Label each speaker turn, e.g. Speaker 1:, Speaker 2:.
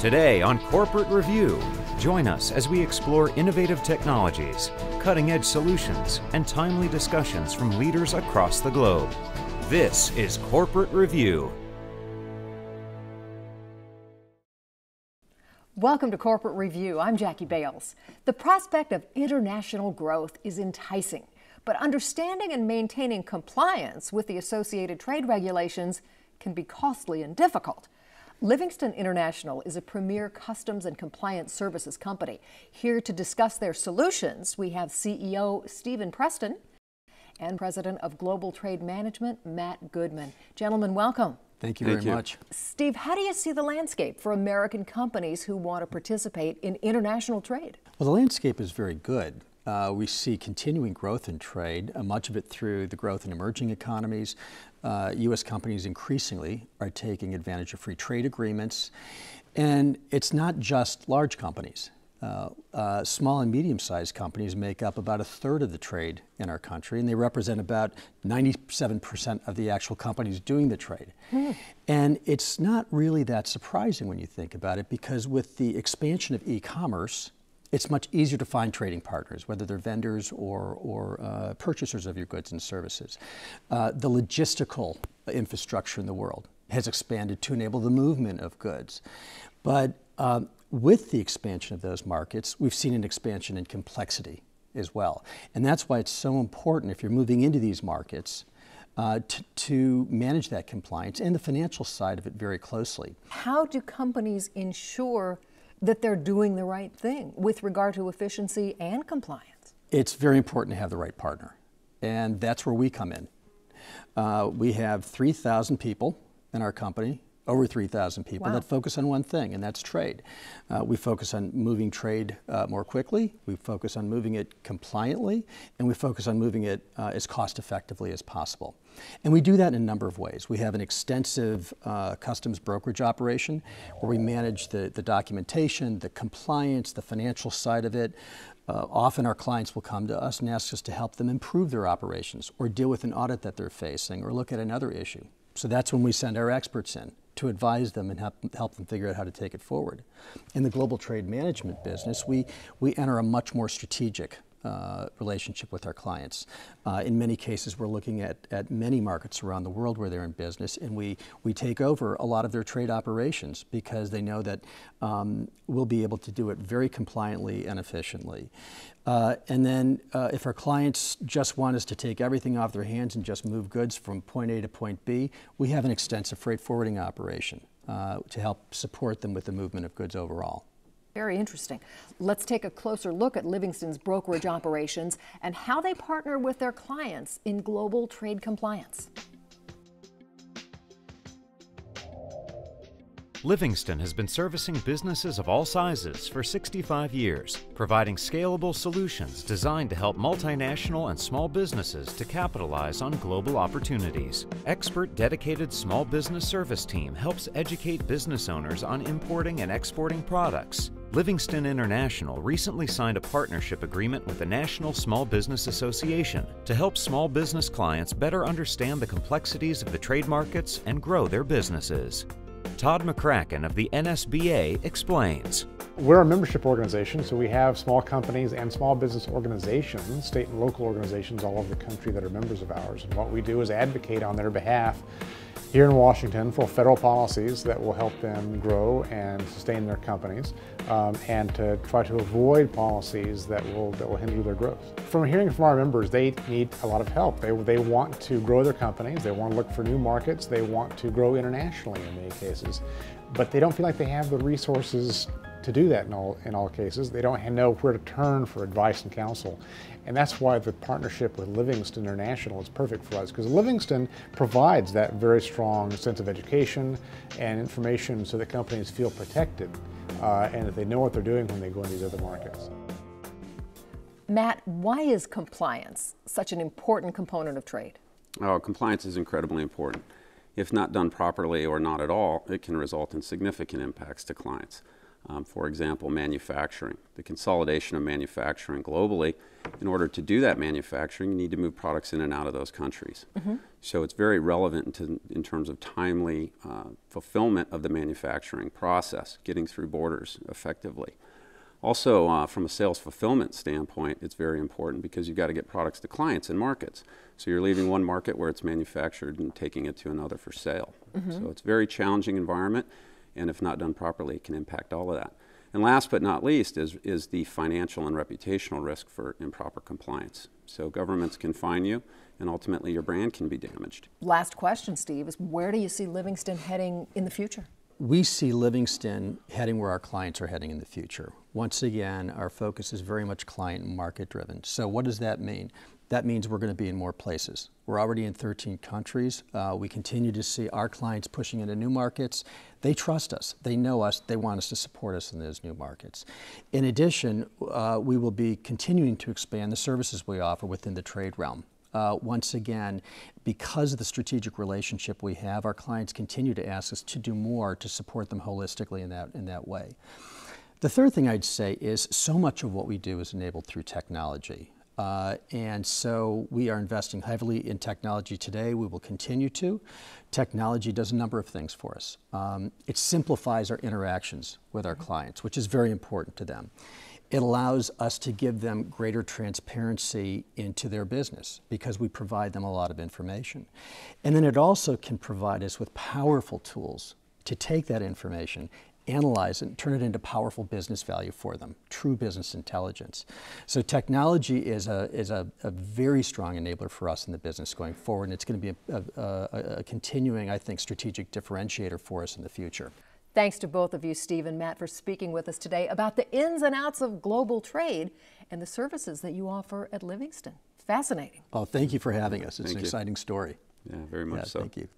Speaker 1: Today on Corporate Review, join us as we explore innovative technologies, cutting-edge solutions, and timely discussions from leaders across the globe. This is Corporate Review.
Speaker 2: Welcome to Corporate Review. I'm Jackie Bales. The prospect of international growth is enticing, but understanding and maintaining compliance with the associated trade regulations can be costly and difficult. Livingston International is a premier customs and compliance services company. Here to discuss their solutions, we have CEO Steve Preston and President of Global Trade Management, Matt Goodman. Gentlemen, welcome.
Speaker 3: Thank you very much.
Speaker 2: Steve, how do you see the landscape for American companies who want to participate in international trade?
Speaker 3: Well, the landscape is very good. We see continuing growth in trade, much of it through the growth in emerging economies. U.S. companies increasingly are taking advantage of free trade agreements. And it's not just large companies. Small and medium-sized companies make up about a third of the trade in our country, and they represent about 97% of the actual companies doing the trade. And it's not really that surprising when you think about it, because with the expansion of e-commerce, it's much easier to find trading partners, whether they're vendors or purchasers of your goods and services. The logistical infrastructure in the world has expanded to enable the movement of goods. But with the expansion of those markets, we've seen an expansion in complexity as well. And that's why it's so important, if you're moving into these markets, to manage that compliance and the financial side of it very closely.
Speaker 2: How do companies ensure that they're doing the right thing with regard to efficiency and compliance?
Speaker 3: It's very important to have the right partner, and that's where we come in. We have 3,000 people in our company, over 3,000 people that focus on one thing, and that's trade. We focus on moving trade more quickly, we focus on moving it compliantly, and we focus on moving it as cost effectively as possible. And we do that in a number of ways. We have an extensive customs brokerage operation where we manage the documentation, the compliance, the financial side of it. Often our clients will come to us and ask us to help them improve their operations or deal with an audit that they're facing or look at another issue. So that's when we send our experts in to advise them and help them figure out how to take it forward. In the global trade management business, we enter a much more strategic relationship with our clients. In many cases, we're looking at many markets around the world where they're in business, and we take over a lot of their trade operations because they know that we'll be able to do it very compliantly and efficiently. And then if our clients just want us to take everything off their hands and just move goods from point A to point B, we have an extensive freight forwarding operation to help support them with the movement of goods overall.
Speaker 2: Very interesting. Let's take a closer look at Livingston's brokerage operations and how they partner with their clients in global trade compliance.
Speaker 1: Livingston has been servicing businesses of all sizes for 65 years, providing scalable solutions designed to help multinational and small businesses to capitalize on global opportunities. Expert dedicated small business service team helps educate business owners on importing and exporting products. Livingston International recently signed a partnership agreement with the National Small Business Association to help small business clients better understand the complexities of the trade markets and grow their businesses. Todd McCracken of the NSBA explains.
Speaker 4: We're a membership organization, so we have small companies and small business organizations, state and local organizations all over the country that are members of ours. And what we do is advocate on their behalf here in Washington for federal policies that will help them grow and sustain their companies, and to try to avoid policies that will hinder their growth. From hearing from our members, they need a lot of help. They want to grow their companies, they want to look for new markets, they want to grow internationally in many cases, but they don't feel like they have the resources to do that in all cases. They don't know where to turn for advice and counsel. And that's why the partnership with Livingston International is perfect for us, because Livingston provides that very strong sense of education and information so that companies feel protected and that they know what they're doing when they go into these other markets.
Speaker 2: Matt, why is compliance such an important component of trade?
Speaker 5: Oh, compliance is incredibly important. If not done properly or not at all, it can result in significant impacts to clients. For example, manufacturing, the consolidation of manufacturing globally. In order to do that manufacturing, you need to move products in and out of those countries. So it's very relevant in terms of timely fulfillment of the manufacturing process, getting through borders effectively. Also, from a sales fulfillment standpoint, it's very important because you've got to get products to clients and markets. So you're leaving one market where it's manufactured and taking it to another for sale. So it's a very challenging environment, and if not done properly, it can impact all of that. And last but not least is the financial and reputational risk for improper compliance. So governments can fine you, and ultimately your brand can be damaged.
Speaker 2: Last question, Steve, is where do you see Livingston heading in the future?
Speaker 3: We see Livingston heading where our clients are heading in the future. Once again, our focus is very much client and market driven. So what does that mean? That means we're going to be in more places. We're already in 13 countries. We continue to see our clients pushing into new markets. They trust us. They know us. They want us to support us in those new markets. In addition, we will be continuing to expand the services we offer within the trade realm. Once again, because of the strategic relationship we have, our clients continue to ask us to do more to support them holistically in that way. The third thing I'd say is so much of what we do is enabled through technology. And so we are investing heavily in technology today. We will continue to. Technology does a number of things for us. It simplifies our interactions with our clients, which is very important to them. It allows us to give them greater transparency into their business because we provide them a lot of information. And then it also can provide us with powerful tools to take that information, analyze it, and turn it into powerful business value for them, true business intelligence. So technology is a very strong enabler for us in the business going forward, and it's going to be a continuing, I think, strategic differentiator for us in the future.
Speaker 2: Thanks to both of you, Steve and Matt, for speaking with us today about the ins and outs of global trade and the services that you offer at Livingston. Fascinating.
Speaker 3: Oh, thank you for having us. It's an exciting story.
Speaker 5: Yeah, very much so.
Speaker 3: Thank you.